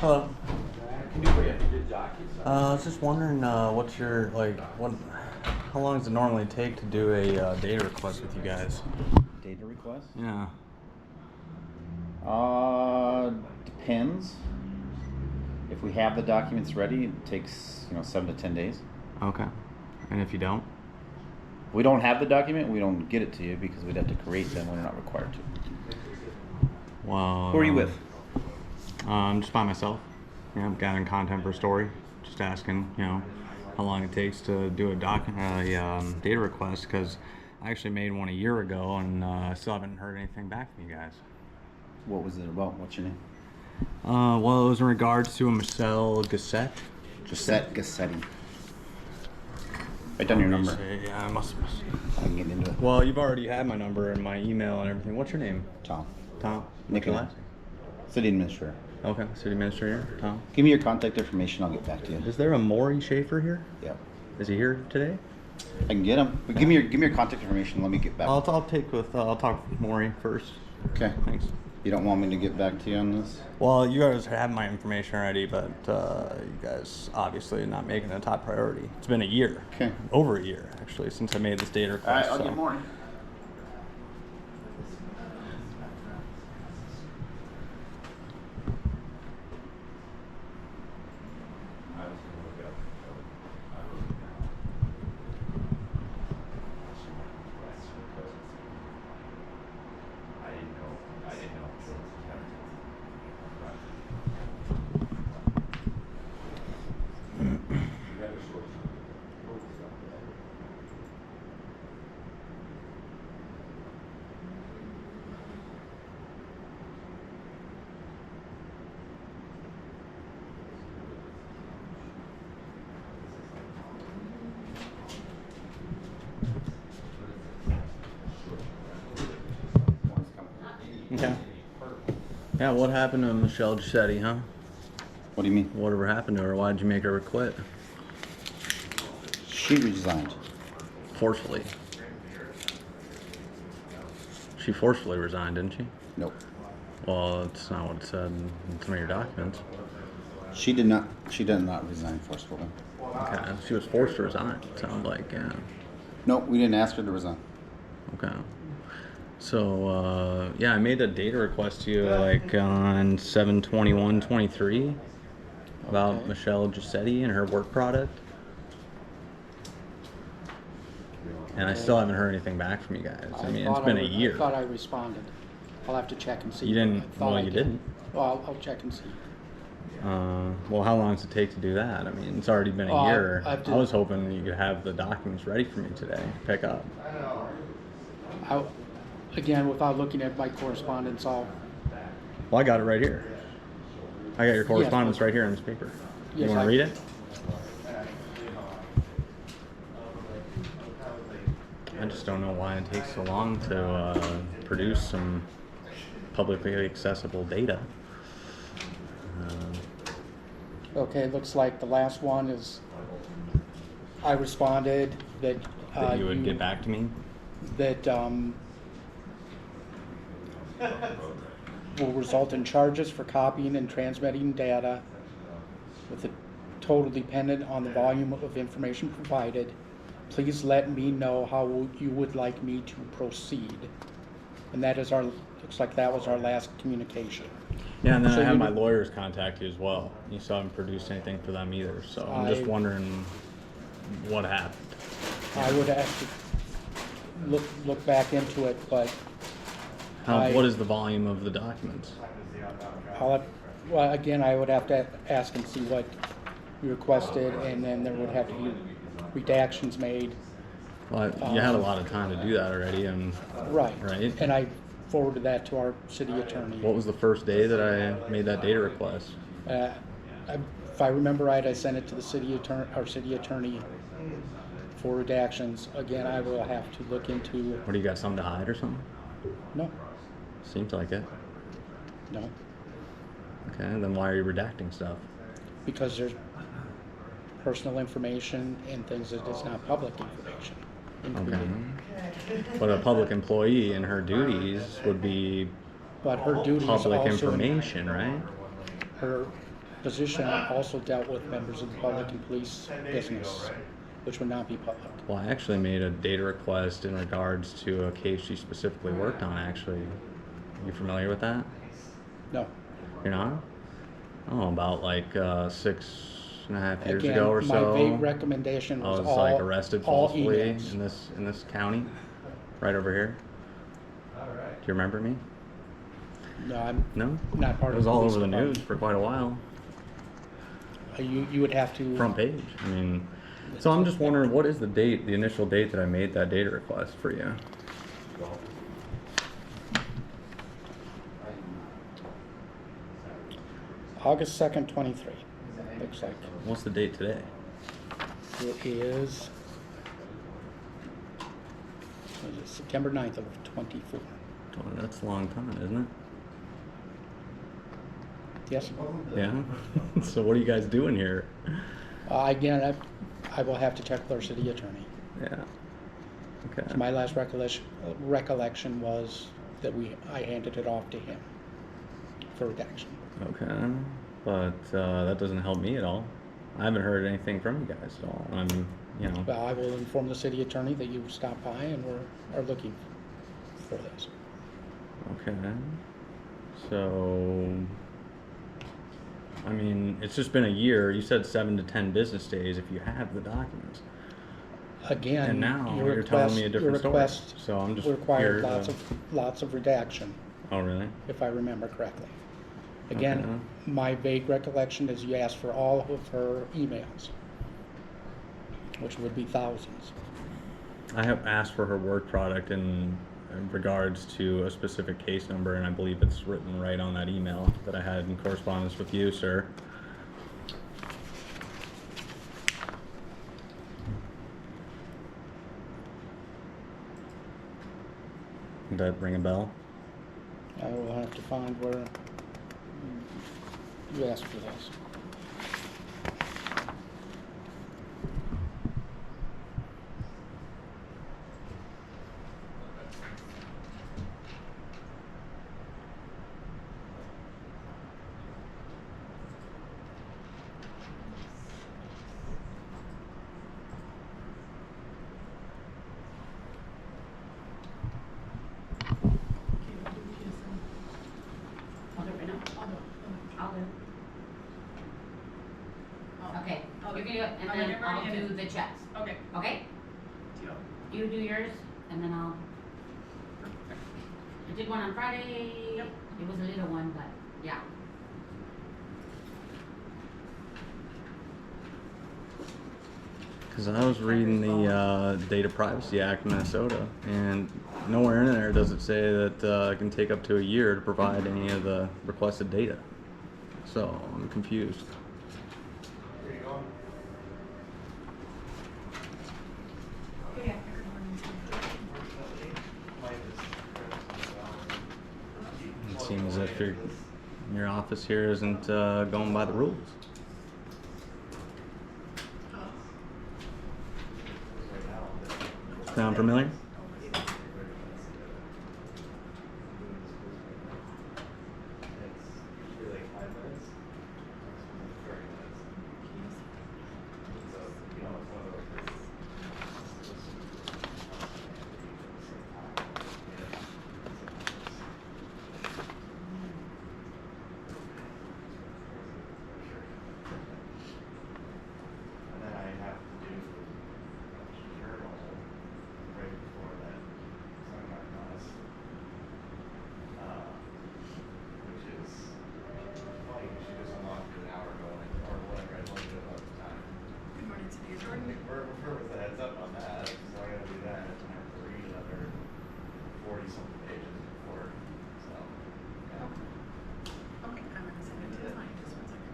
Hello. Can do for you. Good jockey. I was just wondering, what's your how long does it normally take to do a data request with you guys? Data request? Yeah. Depends. If we have the documents ready, it takes 7 to 10 days. Okay. And if you don't? If we don't have the document, we don't get it to you because we'd have to create them when we're not required to. Well. Who are you with? I'm just by myself. Yeah, I'm gathering content for a story. Just asking, how long it takes to do a data request, because I actually made one a year ago and I still haven't heard anything back from you guys. What was it about? What's your name? Well, it was in regards to a Michelle Gassette. Gassetti. Write down your number. Yeah, I must. I can get into it. Well, you've already had my number and my email and everything. What's your name? Tom. Tom. Nick. City administrator. Okay, city administrator, Tom. Give me your contact information. I'll get back to you. Is there a Maury Schaefer here? Yep. Is he here today? I can get him. But give me your contact information. Let me get back. I'll talk with Maury first. Okay. Thanks. You don't want me to get back to you on this? Well, you guys have my information already, but you guys obviously not making it a top priority. It's been a year. Okay. Over a year, actually, since I made this data request. All right, I'll get more. Okay. Yeah, what happened to Michelle Giusetti, huh? What do you mean? Whatever happened to her? Why did you make her quit? She resigned. Forcefully. She forcefully resigned, didn't she? Nope. Well, that's not what it said in some of your documents. She did not resign forcefully. Okay, she was forced to resign, it sounds like, yeah. Nope, we didn't ask her to resign. Okay. So, yeah, I made a data request to you, on 7/21/23 about Michelle Giusetti and her work product. And I still haven't heard anything back from you guys. I mean, it's been a year. I thought I responded. I'll have to check and see. You didn't? Well, you didn't. Well, I'll check and see. Well, how long does it take to do that? I mean, it's already been a year. I was hoping you could have the documents ready for me today to pick up. Again, without looking at my correspondence, Well, I got it right here. I got your correspondence right here in this paper. Yes, You want to read it? I just don't know why it takes so long to produce some publicly accessible data. Okay, looks like the last one is, I responded that That you would get back to me? That will result in charges for copying and transmitting data with a total dependent on the volume of information provided. Please let me know how you would like me to proceed. And that is looks like that was our last communication. Yeah, and then I have my lawyers contact you as well. You still haven't produced anything for them either, so I'm just wondering what happened. I would have to look back into it, but what is the volume of the documents? Well, again, I would have to ask and see what you requested, and then there would have to be redactions made. Well, you had a lot of time to do that already, and right? And I forwarded that to our city attorney. What was the first day that I made that data request? If I remember right, I sent it to the city attorney, our city attorney, for redactions. Again, I will have to look into. What, do you got something to hide or something? No. Seems like it. No. Okay, then why are you redacting stuff? Because there's personal information and things that is not public information included. Okay. But a public employee and her duties would be But her duties public also information, right? Her position also dealt with members of the public and police business, which would not be public. Well, I actually made a data request in regards to a case she specifically worked on, actually. You familiar with that? No. You're not? Oh, about like 6.5 years Again, ago or my so. vague recommendation I was was all like arrested all falsely emails. in this county, right over here. Do you remember me? No, I'm No? not part It of was all police over the department. news for quite a while. You would have to. Front page. I mean, so I'm just wondering, what is the date, the initial date that I made that data request for you? August 2nd, 23. Looks like What's the date today? it is. What is it, September 9th of 24. Oh, that's a long time, isn't it? Yes. Yeah. So what are you guys doing here? Again, I will have to check with our city attorney. Yeah. Okay. My last recollection was that I handed it off to him for redaction. Okay. But that doesn't help me at all. I haven't heard anything from you guys at all. I'm, you know. Well, I will inform the city attorney that you stopped by and are looking for this. Okay. So, I mean, it's just been a year. You said 7 to 10 business days if you have the documents. Again, And now your you're telling request, me a different your story. request So I'm just required here, lots of redaction, Oh, really? if I remember correctly. Again, Okay. my vague recollection is you asked for all of her emails, which would be thousands. I have asked for her work product in regards to a specific case number, and I believe it's written right on that email that I had in correspondence with you, sir. Did that ring a bell? I will have to find where you asked for this. I'll do it right now. I'll do it. Okay, you can do it, and then I'll do the checks. Okay. Okay? Deal. You do yours, and then I'll. I did one on Friday. Yep. It was a little one, but yeah. Because I was reading the Data Privacy Act of Minnesota, and nowhere in there does it say that it can take up to a year to provide any of the requested data. So I'm confused. It seems as if your office here isn't going by the rules. Sound familiar? And then I have to do journal right before that seminar class. Which is funny, she just unlocked it an hour ago, or whatever, I told you about the time. Good morning to you, Jordan, Jordan. we're with the heads up on that, so I gotta do that, and I have to read another 40-something pages before, so. yeah. Okay, I'm gonna send it to you tonight, just 1 second.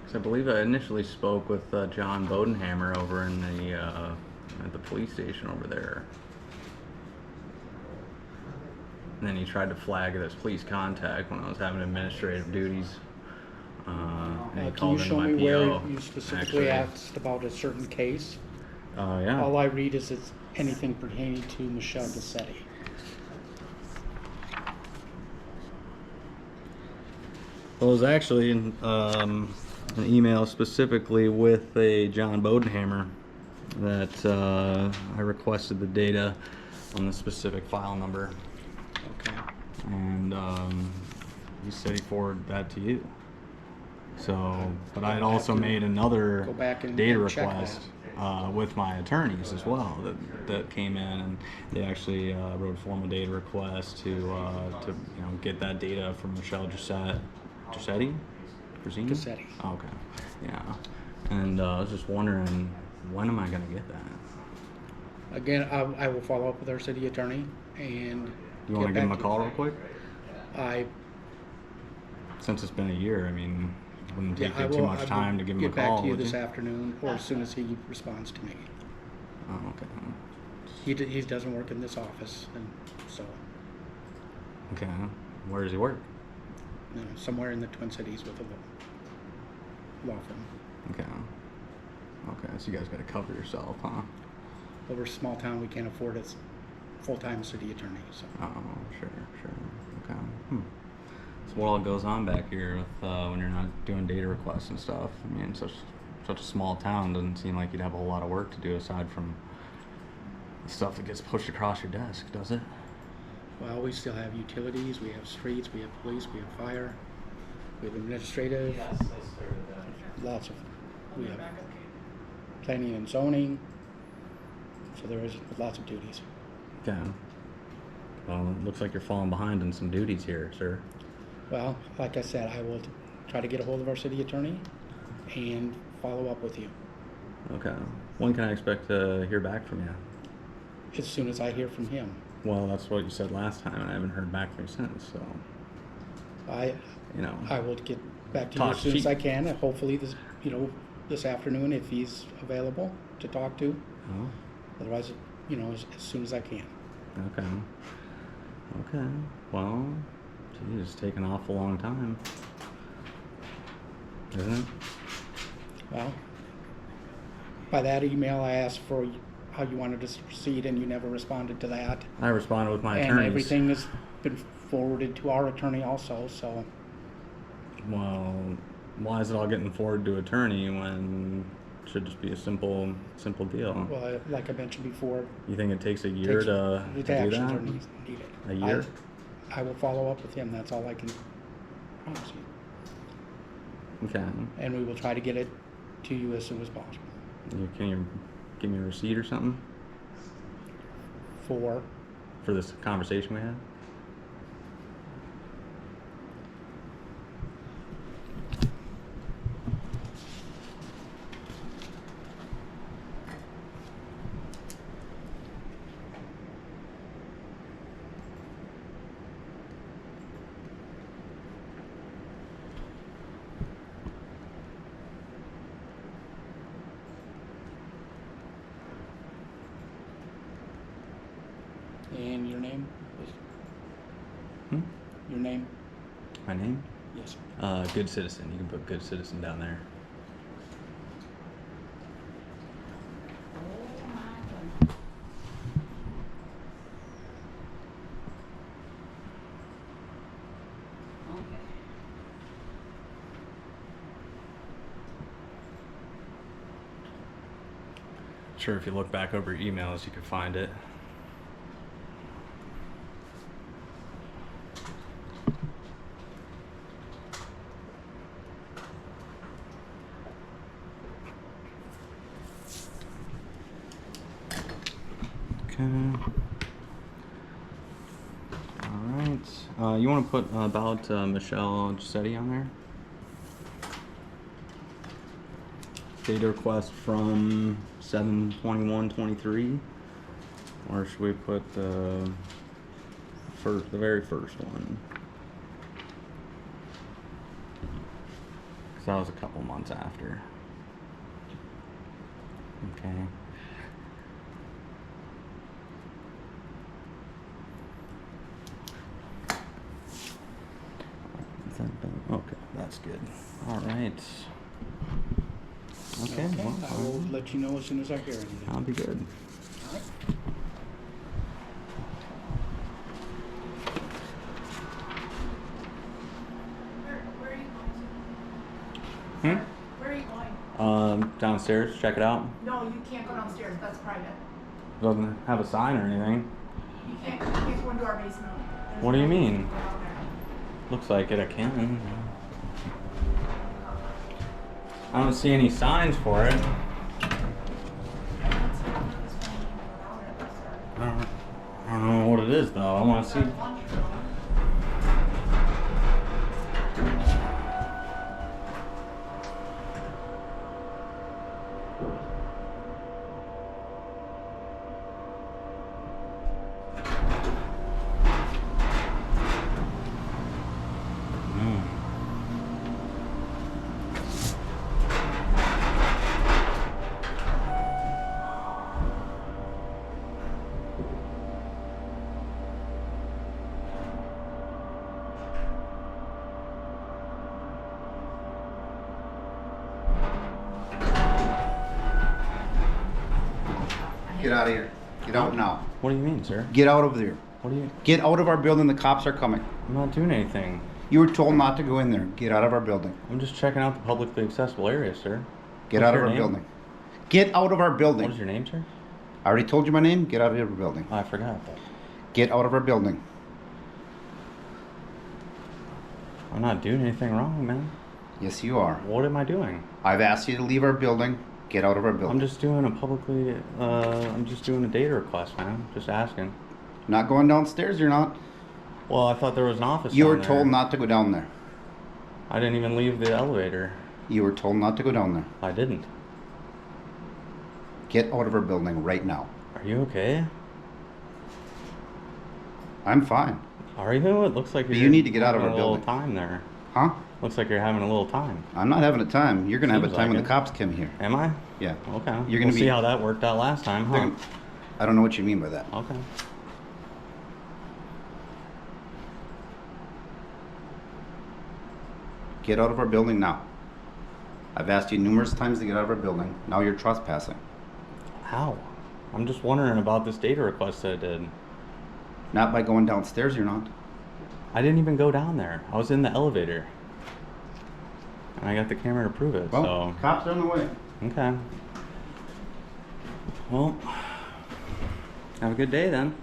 Because I believe I initially spoke with John Bodenhammer over in the at the police station over there. And then he tried to flag it as police contact when I was having administrative duties. And he Can you called into show my me where PO. you specifically actually. asked about a certain case? Yeah. All I read is it's anything pertaining to Michelle Bassetti. Well, it was actually an email specifically with a John Bodenhammer that I requested the data on the specific file number, Okay. and he said he forwarded that to you. So, but I had also made another go back and data check request with my attorneys as well that came in, and they actually wrote a formal data request to get that data from Michelle Giusetti? Cassetti. Oh, okay, yeah. And I was just wondering, when am I gonna get that? Again, I will follow up with our city attorney and. You want to get give him back a to call real quick? Since it's been a year, I mean, it wouldn't take you too much time to give him a call, get back to you would this you? afternoon, or as soon as he responds to me. Oh, okay. He doesn't work in this office, and so, Okay. Where does he work? somewhere in the Twin Cities with a law firm. Okay. Okay, so you guys got to cover yourself, huh? But we're a small town, we can't afford a full-time city attorney, so. Oh, sure. Okay. So what all goes on back here with when you're not doing data requests and stuff? I mean, such a small town, doesn't seem like you'd have a whole lot of work to do aside from the stuff that gets pushed across your desk, does it? Well, we still have utilities, we have streets, we have police, we have fire, we have administrative, lots of, we have planning and zoning, so there is lots of duties. Okay. Well, it looks like you're falling behind in some duties here, sir. Well, like I said, I will try to get a hold of our city attorney and follow up with you Okay. When can I expect to hear back from you? as soon as I hear from him. Well, that's what you said last time, and I haven't heard back from you since, so, I you will get back to you Talk as soon as cheap. I can, and hopefully this afternoon if he's available to talk to. Oh, Otherwise, as soon as I can. okay. Okay. Well, geez, it's taken an awful long time. Isn't it? Well, by that email, I asked for how you wanted us to proceed, and you never responded to that. I responded with my And attorneys. everything has been forwarded to our attorney also, so. Well, why is it all getting forwarded to attorney when it should just be a simple deal? Well, like I mentioned before, You think it takes a year to do the actions are that? needed. A year? I will follow up with him, that's all I can promise you. Okay. And we will try to get it to you as soon as possible. Can you give me a receipt or something For, for this conversation we had? and your name? Hmm? Your name? My name? Yes. Good Citizen. You can put Good Citizen down there. Okay. Sure, if you look back over your emails, you can find it. Okay. All right. You want to put about Michelle Giusetti on there? Data request from 7/21/23, or should we put the very first one? Because that was a couple months after. Okay. Is that done? Okay, that's good. All right. Okay, well, I will let you know as soon as I hear anything. I'll be good. All right. Where are you Hmm? Where are you going? Downstairs, check it out. No, you can't go downstairs, that's private. Doesn't have a sign or anything. You can't go into our basement. There's What do you no mean? basement down there. Looks like it, I can. I don't see any signs for it. I don't know what it is though. I want to see. Get out of here. Get out now. What do you mean, sir? Get out of there. What do you? Get out of our building. The cops are coming. I'm not doing anything. You were told not to go in there. Get out of our building. I'm just checking out the publicly accessible area, sir. Get What's out of your our name? building. Get out of our What building. is your name, sir? I already told you my name. Get out of our building. Oh, I forgot that. Get out of our building. I'm not doing anything wrong, man. Yes, you are. What am I doing? I've asked you to leave our building. Get out of our building. I'm just doing a publicly. I'm just doing a data request, man. Just asking. Not going downstairs. You're not. Well, I thought there was an office. You down were there. told not to go down there. I didn't even leave the elevator. You were told not to go down there. I didn't. Get out of our building right now. Are you okay? I'm fine. Are you? It looks like But you're you need to get out of having our a little building. time there. Huh? Looks like you're having a little time. I'm not having a time. You're gonna have a Seems time like when it. the cops come here. Am I? Yeah. Okay. You're gonna we'll be- see how that worked out last time, They're huh? gonna- I don't know what you mean by that. Okay. Get out of our building now. I've asked you numerous times to get out of our building. Now you're trespassing. How? I'm just wondering about this data request that I did. Not by going downstairs, you're not. I didn't even go down there. I was in the elevator. And I got the camera to prove it, Well, cops are on the way. so. Okay. Well, have a good day then.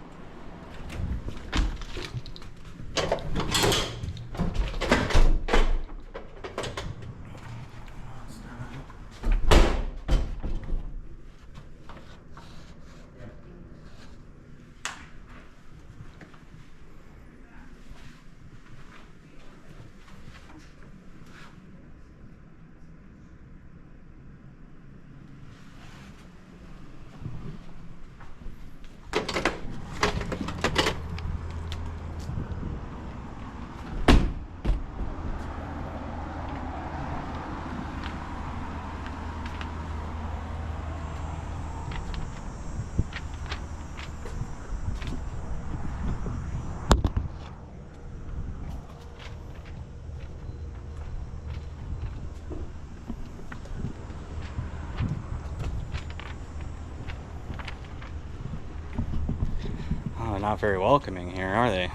Oh, not very welcoming here, are they?